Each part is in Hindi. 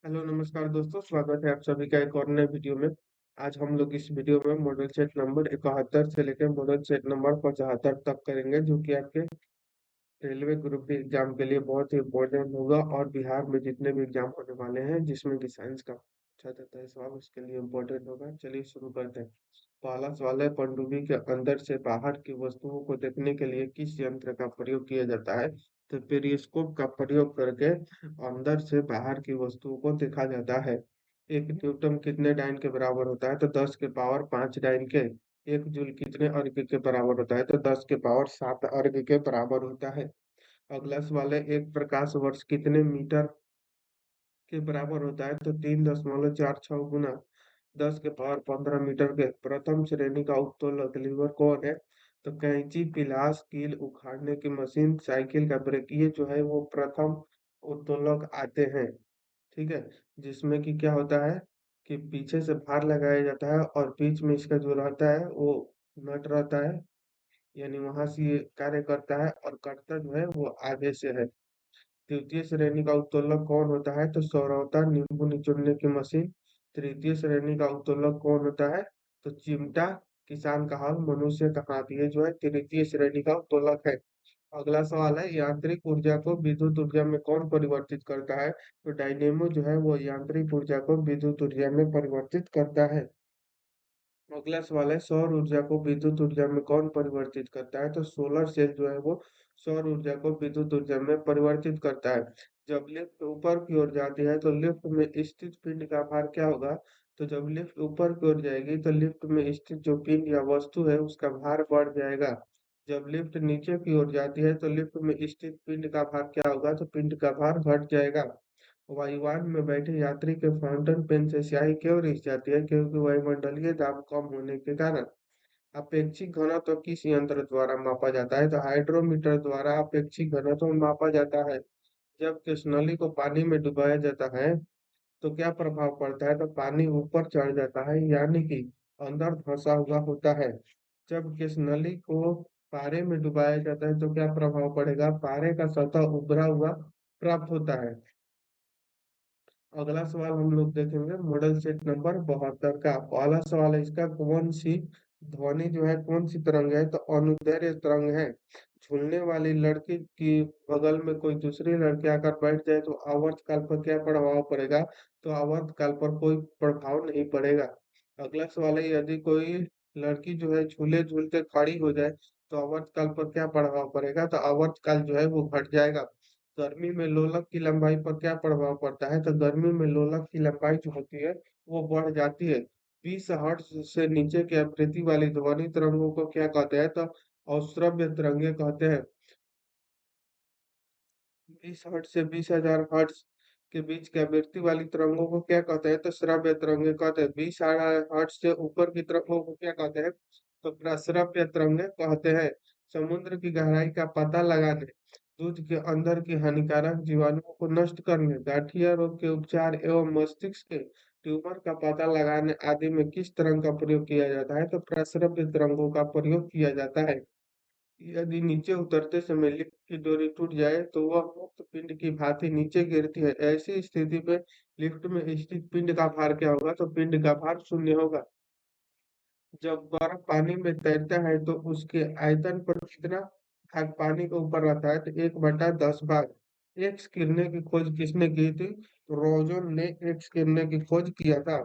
हेलो नमस्कार दोस्तों, स्वागत है आप सभी का एक और नए वीडियो में। आज हम लोग इस वीडियो में मॉडल सेट नंबर 71 से लेकर मॉडल सेट नंबर 75 तक करेंगे, जो कि आपके रेलवे ग्रुप के एग्जाम के लिए बहुत ही इम्पोर्टेंट होगा। और बिहार में जितने भी एग्जाम होने वाले हैं जिसमें कि साइंस का पूछा जाता है सवाल, उसके लिए इम्पोर्टेंट होगा। चलिए शुरू करते हैं। पहला सवाल है, पनडुब्बी के अंदर से बाहर की वस्तुओं को देखने के लिए किस यंत्र का प्रयोग किया जाता है? तो पेरिस्कोप का प्रयोग करके अंदर से बाहर की वस्तुओं को देखा जाता है। एक न्यूटन कितने डाइन के बराबर होता है? तो 10 के पावर 5 डाइन के। एक जूल कितने अर्ग के बराबर होता है? तो 10 के पावर 7 अर्ग के बराबर होता है। अगला सवाल है, एक प्रकाश वर्ष कितने मीटर के बराबर होता है? तो 3.46 गुना 10 के पावर 15 मीटर के। प्रथम श्रेणी का उत्तोलक लीवर कौन है? तो कैंची, पिलास, कील उखाड़ने की मशीन, साइकिल का ब्रेक, ये जो है वो प्रथम उत्तोलक आते हैं। ठीक है। जिसमें कि क्या होता है कि पीछे से भार लगाया जाता है और बीच में इसका जो रहता है वो नट रहता है, यानी वहां से ये कार्य करता है, और कर्ता जो है वो आगे से है। तृतीय श्रेणी का उत्तोलक कौन होता है? तो सौरवता नींबू निचोड़ने की मशीन। तृतीय श्रेणी का उत्तोलक कौन होता है? तो चिमटा, किसान का हल, मनुष्य का हाथ, ये जो है तृतीय श्रेणी का उत्तोलक है। अगला सवाल है, यांत्रिक ऊर्जा को विद्युत ऊर्जा में कौन परिवर्तित करता है? तो डायनेमो जो है वो यांत्रिक ऊर्जा को विद्युत ऊर्जा में परिवर्तित करता है। अगला सवाल है, सौर ऊर्जा को विद्युत ऊर्जा में कौन परिवर्तित करता है? तो सोलर सेल जो है वो सौर ऊर्जा को विद्युत ऊर्जा में परिवर्तित करता है। जब लिफ्ट ऊपर की ओर जाती है तो लिफ्ट में स्थित पिंड का भार क्या होगा? तो जब लिफ्ट ऊपर की ओर जाएगी तो लिफ्ट में स्थित जो पिंड या वस्तु है उसका भार बढ़ जाएगा। जब लिफ्ट नीचे की ओर जाती है तो लिफ्ट में स्थित पिंड का भार क्या होगा? तो पिंड का भार घट जाएगा। वायुयान में बैठे यात्री के फाउंटेन पेन से स्याही क्यों रिस जाती है? क्योंकि वायुमंडलीय दाब कम होने के कारण। अपेक्षिक घनत्व किस यंत्र द्वारा मापा जाता है? तो हाइड्रोमीटर द्वारा अपेक्षिक घनत्व मापा जाता है। जब कृष्णली को पानी में डुबाया जाता है तो क्या प्रभाव पड़ता है? तो पानी ऊपर चढ़ जाता है, यानी कि अंदर धंसा हुआ होता है। जब कृष्णली को पारे में डुबाया जाता है तो क्या प्रभाव पड़ेगा? पारे का सतह उभरा हुआ प्राप्त होता है। अगला सवाल हम लोग देखेंगे मॉडल सेट नंबर 72 का। पहला सवाल है इसका, कौन सी ध्वनि जो है कौन सी तरंग है? तो अनुदैर्ध्य तरंग है। झूलने वाली लड़की की बगल में कोई दूसरी लड़की आकर बैठ जाए तो आवर्तकाल पर क्या प्रभाव पड़ेगा? तो आवर्तकाल पर कोई प्रभाव नहीं पड़ेगा। अगला सवाल है, यदि कोई लड़की जो है झूले झूलते खड़ी हो जाए तो आवर्तकाल पर क्या प्रभाव पड़ेगा? तो आवर्तकाल जो है वो घट जाएगा। गर्मी में लोलक की लंबाई पर क्या प्रभाव पड़ता है? तो गर्मी में लोलक की लंबाई जो होती है वो बढ़ जाती है। 20 हर्ट्ज से नीचे की आवृत्ति वाली ध्वनि तरंगों को क्या कहते हैं? तो अश्रव्य तरंगे कहते हैं। 20 हर्ट्ज से 20,000 हर्ट्ज के बीच की आवृत्ति वाली तरंगों को क्या कहते हैं? तो श्रव्य तरंगे कहते हैं। 20,000 हर्ट्ज से ऊपर की तरंगों को क्या कहते हैं? तो प्रश्रव्य तरंगे कहते हैं। समुद्र की गहराई का पता लगाने, दूध के अंदर की हानिकारक जीवाणुओं को नष्ट करने, गठिया रोग के उपचार एवं मस्तिष्क के ट्यूमर का पता लगाने आदि में किस तरंग का प्रयोग किया जाता है? तो प्रसरव्य तरंगों का प्रयोग किया जाता है। यदि नीचे उतरते समय लिफ्ट की डोरी टूट जाए तो वह मुक्त पिंड की भांति नीचे गिरती है। ऐसी स्थिति में लिफ्ट में स्थित पिंड का भार क्या होगा? तो पिंड का भार शून्य होगा। जब बर्फ पानी में तैरता है तो उसके आयतन पर कितना भाग पानी के ऊपर रहता है? तो 1/10 भाग। एक्स किरणें की खोज किसने की थी? तो रोजन ने एक्स किरणें की खोज किया था।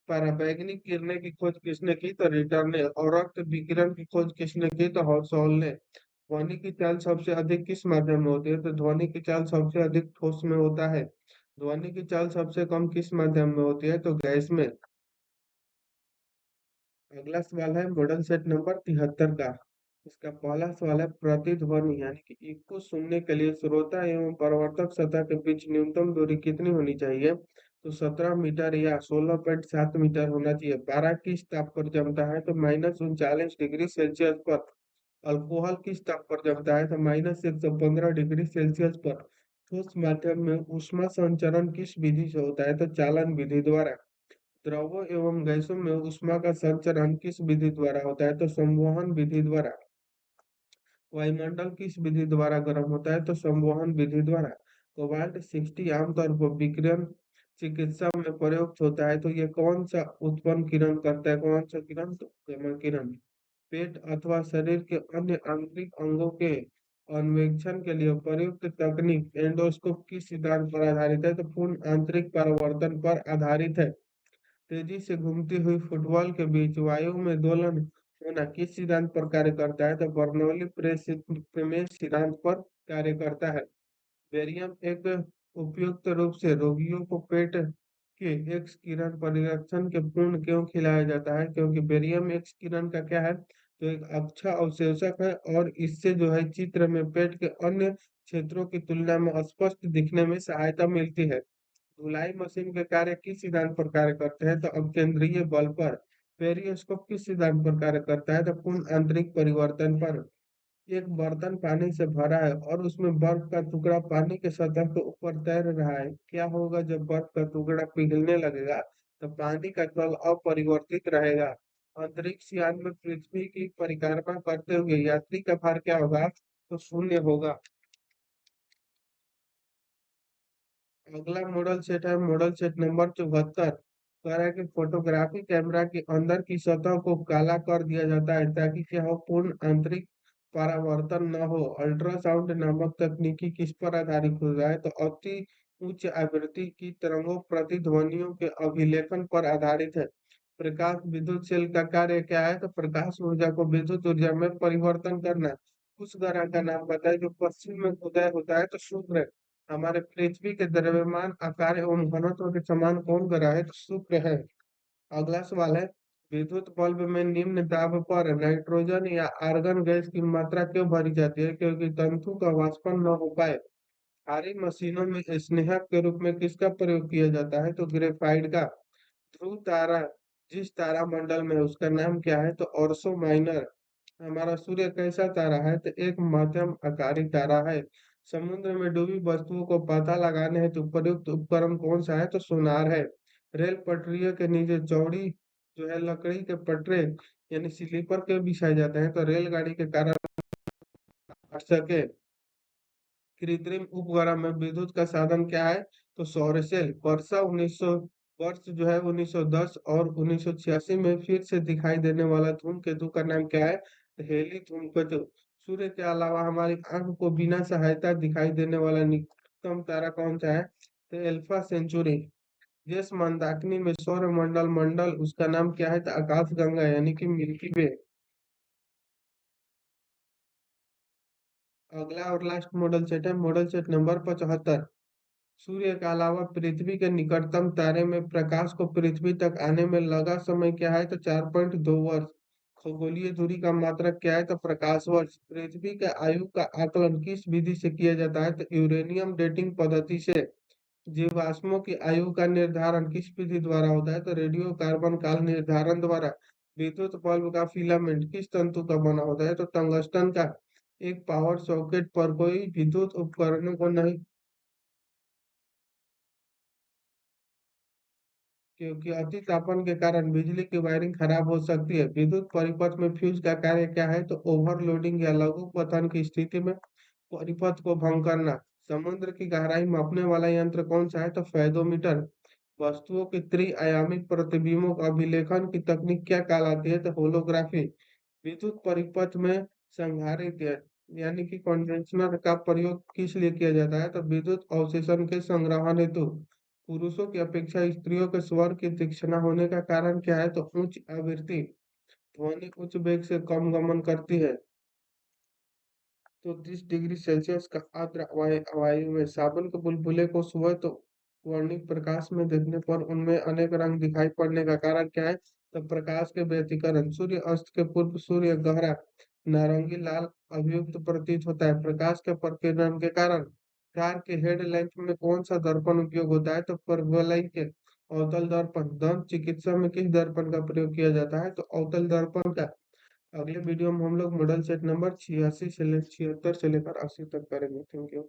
पराबैंगनी किरणें की खोज किसने की? तो रिटर ने। और रक्त विकिरण की खोज किसने की? तो हॉल ने। ध्वनि की चाल सबसे अधिक किस माध्यम में होती है? तो ध्वनि की चाल सबसे अधिक ठोस में होता है। ध्वनि की चाल सबसे कम किस माध्यम में होती है? तो गैस में। अगला सवाल है मॉडल सेट नंबर 73 का। इसका पहला सवाल है, प्रतिध्वनि यानी कि इको सुनने के लिए श्रोता एवं प्रवर्तक सतह के बीच न्यूनतम दूरी कितनी होनी चाहिए? तो 17 मीटर या 16.7 मीटर होना चाहिए। पारा किस ताप पर जमता है? तो -39 डिग्री सेल्सियस पर। अल्कोहल किस ताप पर जमता है? तो -115 डिग्री सेल्सियस पर। ठोस माध्यम में ऊष्मा संचरण किस विधि से होता है? तो चालन विधि द्वारा। द्रवों एवं गैसों में ऊष्मा का संचरण किस विधि द्वारा होता है? तो संवहन विधि द्वारा। वायुमंडल किस विधि द्वारा गर्म होता है? तो संवहन विधि द्वारा। कोबाल्ट 60 आमतौर पर विकिरण चिकित्सा में प्रयुक्त होता है, तो ये कौन सा उत्पन्न किरण करता है? कौन सा किरण? तो गामा किरण। पेट अथवा शरीर के अन्य आंतरिक अंगों के अन्वेषण के लिए प्रयुक्त तकनीक एंडोस्कोप किस सिद्धांत पर आधारित है? तो पूर्ण आंतरिक परावर्तन पर आधारित है। तेजी से घूमती हुई फुटबॉल के बीच वायु में दोलन होना किस सिद्धांत पर कार्य करता है? तो बर्नौली प्रमेय सिद्धांत पर कार्य करता है। बेरियम एक उपयुक्त रूप से रोगियों को पेट के एक्स किरण परिरक्षण के पूर्ण क्यों खिलाया जाता है? क्योंकि बेरियम एक्स किरण का क्या है? तो एक अच्छा अवशोषक है और इससे जो है चित्र में पेट के अन्य क्षेत्रों की तुलना में स्पष्ट दिखने में सहायता मिलती है। धुलाई मशीन के कार्य किस सिद्धांत पर कार्य करते हैं? तो अपकेंद्रीय बल पर। पेरिस्कोप किस सिद्धांत पर कार्य करता है? तो पूर्ण आंतरिक परिवर्तन पर। एक बर्तन पानी से भरा है और उसमें बर्फ का टुकड़ा पानी के सतह के ऊपर तैर रहा है। क्या होगा जब बर्फ का टुकड़ा पिघलने लगेगा? तो पानी का तल अपरिवर्तित रहेगा। अंतरिक्ष यान में पृथ्वी की परिक्रमा करते हुए यात्री का भार क्या होगा? तो शून्य होगा। अगला मॉडल सेट है मॉडल सेट नंबर 74। कह रहा है कि फोटोग्राफी कैमरा के अंदर की सतह को काला कर दिया जाता है ताकि क्या हो? पूर्ण आंतरिक परावर्तन न हो। अल्ट्रासाउंड नामक तकनीकी किस पर आधारित हो रहा है? तो अति उच्च आवृत्ति की तरंगों प्रतिध्वनियों के अभिलेखन पर आधारित है। प्रकाश विद्युत सेल का कार्य क्या है? तो प्रकाश ऊर्जा को विद्युत ऊर्जा में परिवर्तन करना। उस ग्रह का नाम बताए जो पश्चिम में उदय होता है? तो शुक्र। हमारे पृथ्वी के द्रव्यमान आकार एवं घनत्व के समान कौन ग्रह है? तो शुक्र है। अगला सवाल है, विद्युत बल्ब में निम्न दाब पर नाइट्रोजन या आर्गन गैस की मात्रा क्यों भरी जाती है? क्योंकि तंतु का वाष्पन न हो पाए। भारी मशीनों में स्नेहक के रूप में किसका प्रयोग किया जाता है? तो ग्रेफाइट का। ध्रुव तारा जिस तारा मंडल में है, उसका नाम क्या है? तो ऑर्सो माइनर। हमारा सूर्य कैसा तारा है? तो एक मध्यम आकारी तारा है। समुद्र में डूबी वस्तुओं को पता लगाने हेतु प्रयुक्त उपकरण कौन सा है? तो सोनार है। रेल पटरियों के नीचे चौड़ी जो है लकड़ी के पटरे यानी स्लीपर के बिछाए जाते हैं, तो रेलगाड़ी के कारण हट सके। कृत्रिम उपग्रह में विद्युत का साधन क्या है? तो सौर सेल। वर्षा 1900 वर्ष जो है 1910 और 1986 में फिर से दिखाई देने वाला धूमकेतु का नाम क्या है? तो हेली धूमकेतु। सूर्य के अलावा हमारी आंख को बिना सहायता दिखाई देने वाला निकटतम तारा कौन सा है? तो एल्फा सेंचुरी। जिस मंदाकिनी में सौर मंडल मंडल उसका नाम क्या है? तो आकाश गंगा यानी कि मिल्की वे। अगला और लास्ट मॉडल सेट है मॉडल सेट नंबर 75। सूर्य के अलावा पृथ्वी के निकटतम तारे में प्रकाश को पृथ्वी तक आने में लगा समय क्या है? तो 4.2 वर्ष। खगोलीय दूरी का मात्रक क्या है? तो प्रकाश वर्ष। पृथ्वी के आयु का आकलन किस विधि से किया जाता है? तो यूरेनियम डेटिंग पद्धति से। जीवाश्मों की आयु का निर्धारण किस विधि द्वारा होता है? तो रेडियो कार्बन काल निर्धारण द्वारा। विद्युत बल्ब का फिलामेंट किस तंतु का बना होता है? तो टंगस्टन का। एक पावर सॉकेट पर कोई विद्युत उपकरणों को नहीं, क्योंकि अति तापन के कारण बिजली की वायरिंग खराब हो सकती है। विद्युत परिपथ में फ्यूज का कार्य क्या है? तो ओवरलोडिंग या लघु पतन की स्थिति में परिपथ को भंग करना। समुद्र की गहराई मापने वाला यंत्र कौन सा है? तो फेदोमीटर। वस्तुओं के त्रि-आयामिक प्रतिबिंबों का अभिलेखन की तकनीक क्या कहलाती है? तो होलोग्राफी। विद्युत परिपथ में संधारित्र यानी कि कंडेंसर का प्रयोग किस लिए किया जाता है? तो विद्युत अवशोषण के संग्रहण हेतु। पुरुषों की अपेक्षा स्त्रियों के स्वर की तीक्ष्णता होने का कारण क्या है? तो उच्च आवृत्ति। ध्वनि उच्च वेग से कम गमन करती है। तो 30 डिग्री सेल्सियस का आर्द्र वायु में साबुन के बुलबुले को सुबह तो वर्णिक प्रकाश में देखने पर उनमें अनेक रंग दिखाई पड़ने का कारण क्या है? तो प्रकाश के व्यतिकरण। सूर्य अस्त के पूर्व सूर्य गहरा नारंगी लाल अभियुक्त प्रतीत होता है प्रकाश के प्रकीर्णन के कारण। कार के हेडलैम्प में कौन सा दर्पण उपयोग होता है? तो परवलयिक अवतल दर्पण। दंत चिकित्सा में किस दर्पण का प्रयोग किया जाता है? तो अवतल दर्पण का। अगले वीडियो में हम लोग मॉडल सेट नंबर 86 से 76 से लेकर 80 तक करेंगे। Thank you.